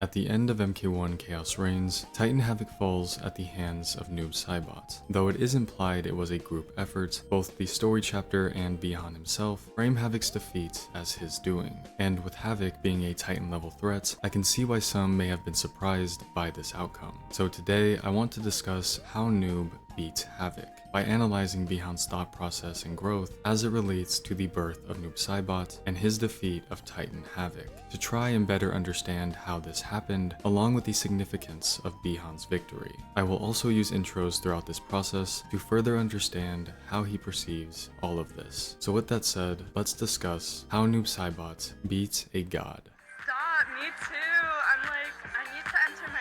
At the end of MK1 Chaos Reigns, Titan Havoc falls at the hands of Noob Saibot. Though it is implied it was a group effort, both the story chapter and Bihan himself frame Havoc's defeat as his doing. And with Havok being a Titan level threat, I can see why some may have been surprised by this outcome. So today, I want to discuss how Noob beat Havok by analyzing Bihan's thought process and growth as it relates to the birth of Noob Saibot and his defeat of Titan Havok, to try and better understand how this happened, along with the significance of Bihan's victory. I will also use intros throughout this process to further understand how he perceives all of this. So with that said, let's discuss how Noob Saibot beat a god. Stop, me too. I need to enter my...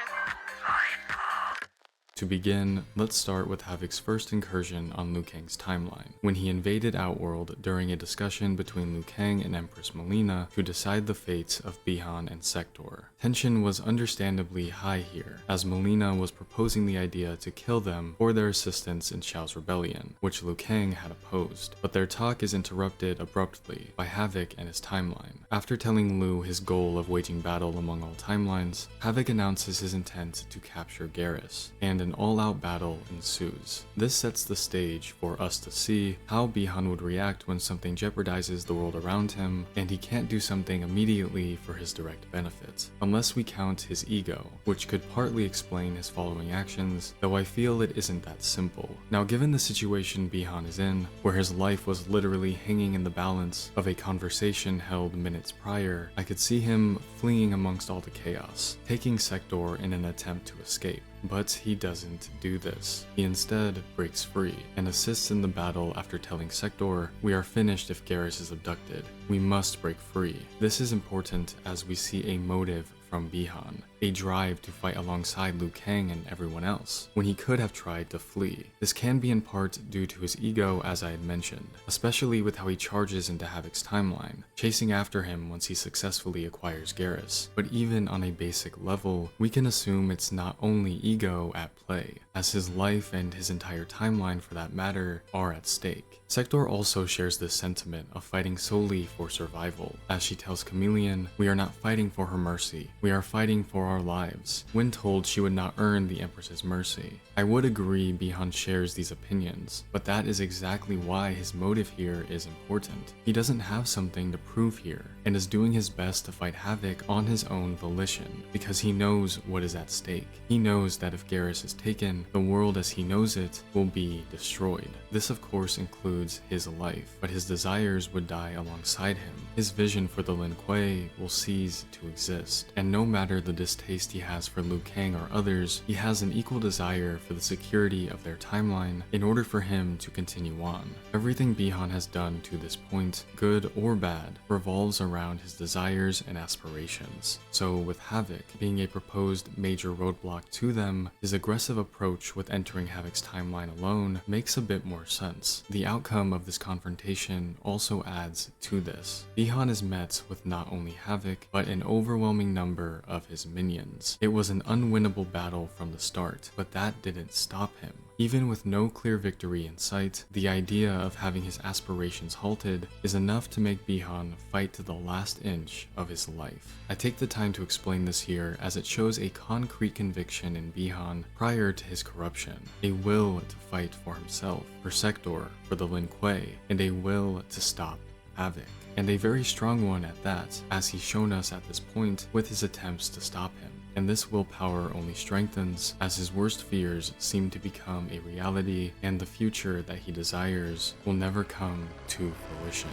To begin, let's start with Havok's first incursion on Liu Kang's timeline, when he invaded Outworld during a discussion between Liu Kang and Empress Melina to decide the fates of Bihan and Sector. Tension was understandably high here, as Melina was proposing the idea to kill them for their assistance in Xiao's rebellion, which Liu Kang had opposed, but their talk is interrupted abruptly by Havok and his timeline. After telling Liu his goal of waging battle among all timelines, Havok announces his intent to capture Garrus, and an all-out battle ensues. This sets the stage for us to see how Bihan would react when something jeopardizes the world around him and he can't do something immediately for his direct benefit, unless we count his ego, which could partly explain his following actions, though I feel it isn't that simple. Now, given the situation Bihan is in, where his life was literally hanging in the balance of a conversation held minutes prior, I could see him fleeing amongst all the chaos, taking Sector in an attempt to escape. But he doesn't do this. He instead breaks free and assists in the battle after telling Sector, "We are finished if Garrus is abducted. We must break free." This is important as we see a motive from Bihan, a drive to fight alongside Liu Kang and everyone else, when he could have tried to flee. This can be in part due to his ego, as I had mentioned, especially with how he charges into Havok's timeline, chasing after him once he successfully acquires Garrus. But even on a basic level, we can assume it's not only ego at play, as his life and his entire timeline for that matter are at stake. Sector also shares this sentiment of fighting solely for survival, as she tells Chameleon, "We are not fighting for her mercy. We are fighting for our lives," when told she would not earn the Empress's mercy. I would agree Bihan shares these opinions, but that is exactly why his motive here is important. He doesn't have something to prove here, and is doing his best to fight Havok on his own volition, because he knows what is at stake. He knows that if Garrus is taken, the world as he knows it will be destroyed. This of course includes his life, but his desires would die alongside him. His vision for the Lin Kuei will cease to exist, and no matter the distaste he has for Liu Kang or others, he has an equal desire for the security of their timeline in order for him to continue on. Everything Bihan has done to this point, good or bad, revolves around his desires and aspirations. So with Havok being a proposed major roadblock to them, his aggressive approach with entering Havok's timeline alone makes a bit more sense. The outcome of this confrontation also adds to this. Bihan is met with not only Havok, but an overwhelming number of his minions. It was an unwinnable battle from the start, but that didn't stop him. Even with no clear victory in sight, the idea of having his aspirations halted is enough to make Bihan fight to the last inch of his life. I take the time to explain this here as it shows a concrete conviction in Bihan prior to his corruption, a will to fight for himself, for Sector, for the Lin Kuei, and a will to stop Havok. And a very strong one at that, as he's shown us at this point with his attempts to stop him. And this willpower only strengthens as his worst fears seem to become a reality, and the future that he desires will never come to fruition.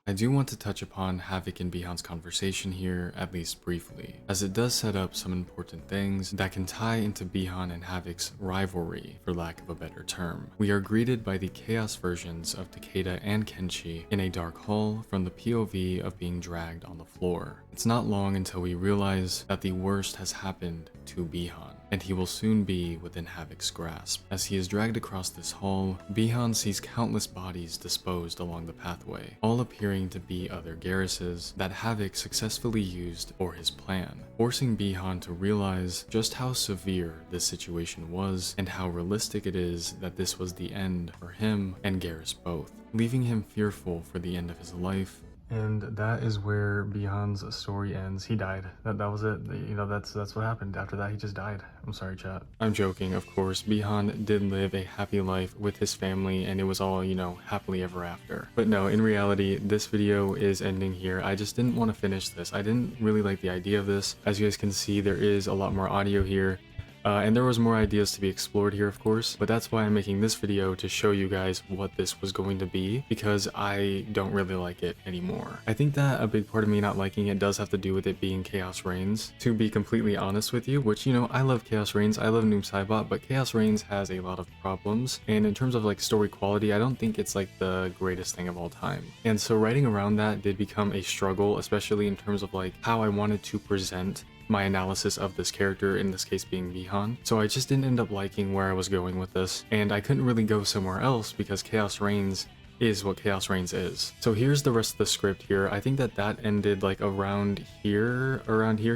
I do want to touch upon Havok and Bihan's conversation here, at least briefly, as it does set up some important things that can tie into Bihan and Havok's rivalry, for lack of a better term. We are greeted by the chaos versions of Takeda and Kenshi in a dark hall from the POV of being dragged on the floor. It's not long until we realize that the worst has happened to Bihan, and he will soon be within Havok's grasp. As he is dragged across this hall, Bihan sees countless bodies disposed along the pathway, all appearing to be other Garruses that Havok successfully used for his plan, forcing Bihan to realize just how severe this situation was and how realistic it is that this was the end for him and Garrus both, leaving him fearful for the end of his life And that is where Bihan's story ends. He died. That was it. You know, that's what happened. After that, he just died. I'm sorry, chat. I'm joking, of course. Bihan did live a happy life with his family, and it was all, you know, happily ever after. But no, in reality, this video is ending here. I just didn't want to finish this. I didn't really like the idea of this. As you guys can see, there is a lot more audio here. And there was more ideas to be explored here, of course, but that's why I'm making this video, to show you guys what this was going to be, because I don't really like it anymore. I think that a big part of me not liking it does have to do with it being Chaos Reigns, to be completely honest with you, which, you know, I love Chaos Reigns, I love Noob Saibot, but Chaos Reigns has a lot of problems, and in terms of like story quality, I don't think it's like the greatest thing of all time. And so writing around that did become a struggle, especially in terms of like how I wanted to present my analysis of this character, in this case being Bihan. So I just didn't end up liking where I was going with this, and I couldn't really go somewhere else because Chaos Reigns is what Chaos Reigns is. So here's the rest of the script here. I think that ended like around here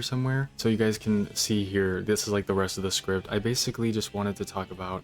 somewhere. So you guys can see here, this is like the rest of the script. I basically just wanted to talk about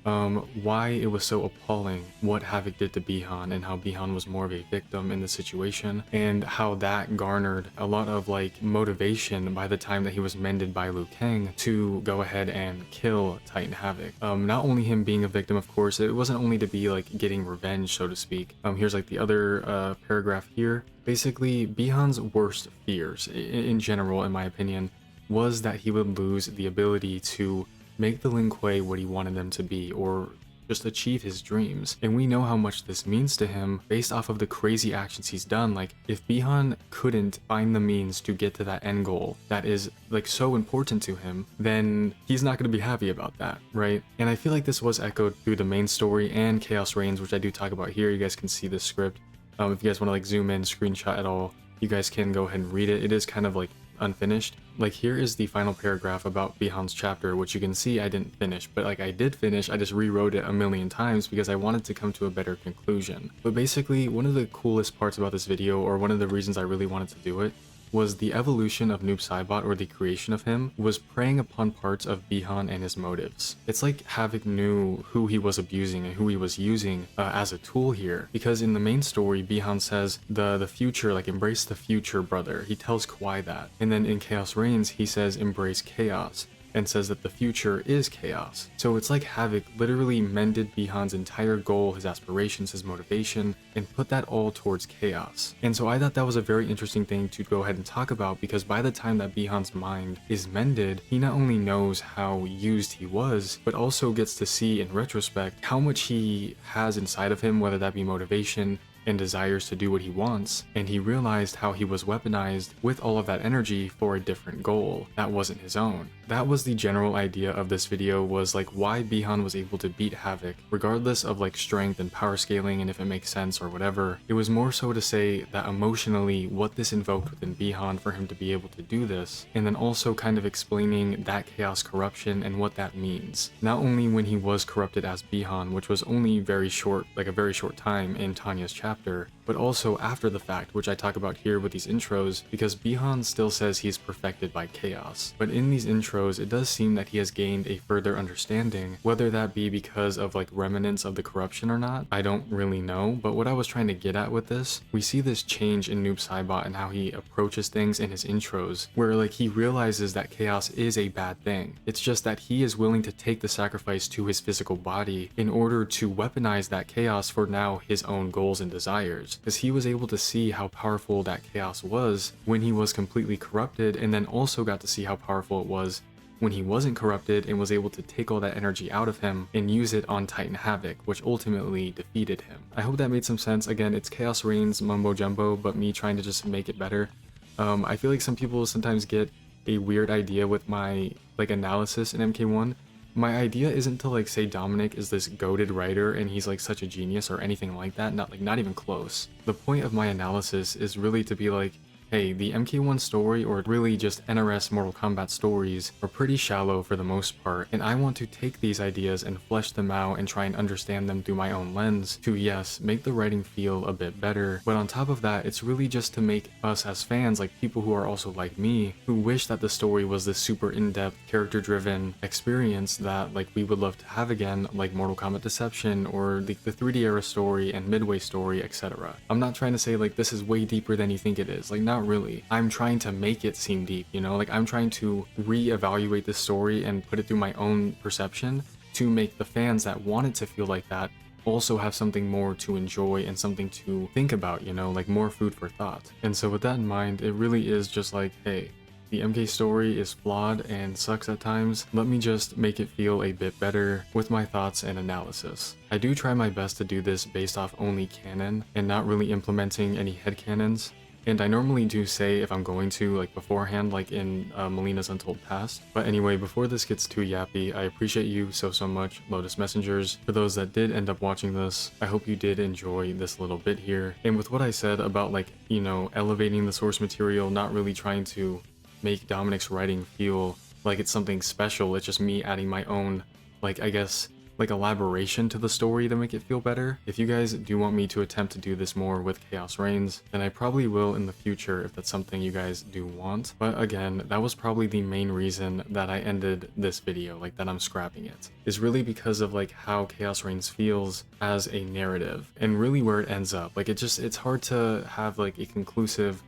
why it was so appalling what Havik did to Bihan, and how Bihan was more of a victim in the situation, and how that garnered a lot of like motivation by the time that he was mended by Liu Kang to go ahead and kill Titan Havik. Not only him being a victim, of course, it wasn't only to be like getting revenge, so to speak. Here's like the other paragraph here. Basically, Bihan's worst fears, in general, in my opinion, was that he would lose the ability to make the Lin Kuei what he wanted them to be, or just achieve his dreams. And we know how much this means to him based off of the crazy actions he's done. Like, if Bihan couldn't find the means to get to that end goal that is like so important to him, then he's not going to be happy about that, right? And I feel like this was echoed through the main story and Chaos Reigns, which I do talk about here. You guys can see the script. If you guys want to like zoom in, screenshot it all, you guys can go ahead and read it. It is kind of like unfinished. Like, here is the final paragraph about Bihan's chapter, which you can see I didn't finish, but like I did finish, I just rewrote it a million times because I wanted to come to a better conclusion. But basically, one of the coolest parts about this video, or one of the reasons I really wanted to do it, was the evolution of Noob Saibot, or the creation of him, was preying upon parts of Bihan and his motives. It's like Havik knew who he was abusing and who he was using as a tool here, because in the main story, Bihan says the future, like, embrace the future, brother. He tells Kwai that. And then in Chaos Reigns, he says embrace chaos, and says that the future is chaos. So it's like Havik literally mended Bihan's entire goal, his aspirations, his motivation, and put that all towards chaos. And so I thought that was a very interesting thing to go ahead and talk about, because by the time that Bihan's mind is mended, he not only knows how used he was, but also gets to see in retrospect how much he has inside of him, whether that be motivation and desires to do what he wants, and he realized how he was weaponized with all of that energy for a different goal that wasn't his own. That was the general idea of this video, was like why Bihan was able to beat Havik, regardless of like strength and power scaling and if it makes sense or whatever. It was more so to say that emotionally what this invoked within Bihan for him to be able to do this, and then also kind of explaining that chaos corruption and what that means. Not only when he was corrupted as Bihan, which was only very short, like a very short time in Tanya's chapter, but also after the fact, which I talk about here with these intros, because Bihan still says he's perfected by chaos. But in these intros, it does seem that he has gained a further understanding, whether that be because of like remnants of the corruption or not, I don't really know. But what I was trying to get at with this, we see this change in Noob Saibot and how he approaches things in his intros, where like he realizes that chaos is a bad thing. It's just that he is willing to take the sacrifice to his physical body in order to weaponize that chaos for now his own goals and desires, because he was able to see how powerful that chaos was when he was completely corrupted, and then also got to see how powerful it was when he wasn't corrupted and was able to take all that energy out of him and use it on Titan Havik, which ultimately defeated him. I hope that made some sense. Again, it's Chaos Reigns mumbo jumbo, but me trying to just make it better. I feel like some people sometimes get a weird idea with my like analysis in MK1. My idea isn't to like say Dominic is this goated writer and he's like such a genius or anything like that, not even close. The point of my analysis is really to be like, hey, the MK1 story, or really just NRS Mortal Kombat stories, are pretty shallow for the most part, and I want to take these ideas and flesh them out and try and understand them through my own lens to, yes, make the writing feel a bit better, but on top of that, it's really just to make us as fans, like people who are also like me, who wish that the story was this super in-depth, character-driven experience that like we would love to have again, like Mortal Kombat Deception, or the 3D era story and Midway story, etc. I'm not trying to say like this is way deeper than you think it is, like not really. I'm trying to make it seem deep, you know, like I'm trying to re-evaluate this story and put it through my own perception to make the fans that want it to feel like that also have something more to enjoy and something to think about, you know, like more food for thought. And so with that in mind, it really is just like, hey, the MK story is flawed and sucks at times. Let me just make it feel a bit better with my thoughts and analysis. I do try my best to do this based off only canon and not really implementing any headcanons. And I normally do say if I'm going to, like beforehand, like in Melina's Untold Past. But anyway, before this gets too yappy, I appreciate you so much, Lotus Messengers. For those that did end up watching this, I hope you did enjoy this little bit here. And with what I said about like, you know, elevating the source material, not really trying to make Dominic's writing feel like it's something special, it's just me adding my own, like, I guess, like elaboration to the story to make it feel better. If you guys do want me to attempt to do this more with Chaos Reigns, then I probably will in the future if that's something you guys do want. But again, that was probably the main reason that I ended this video, like that I'm scrapping it, is really because of like how Chaos Reigns feels as a narrative and really where it ends up. Like it's hard to have like a conclusive,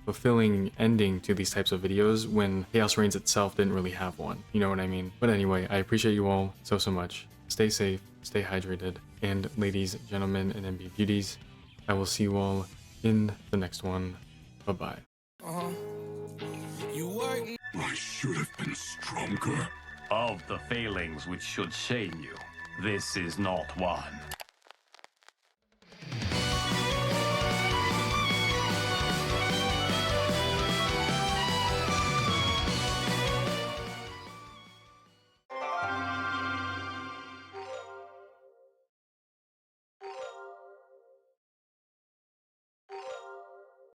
fulfilling ending to these types of videos when Chaos Reigns itself didn't really have one, you know what I mean? But anyway, I appreciate you all so much. Stay safe, stay hydrated, and ladies, gentlemen, and MB beauties, I will see you all in the next one. Bye-bye. I should have been stronger. Of the failings which should shame you, this is not one.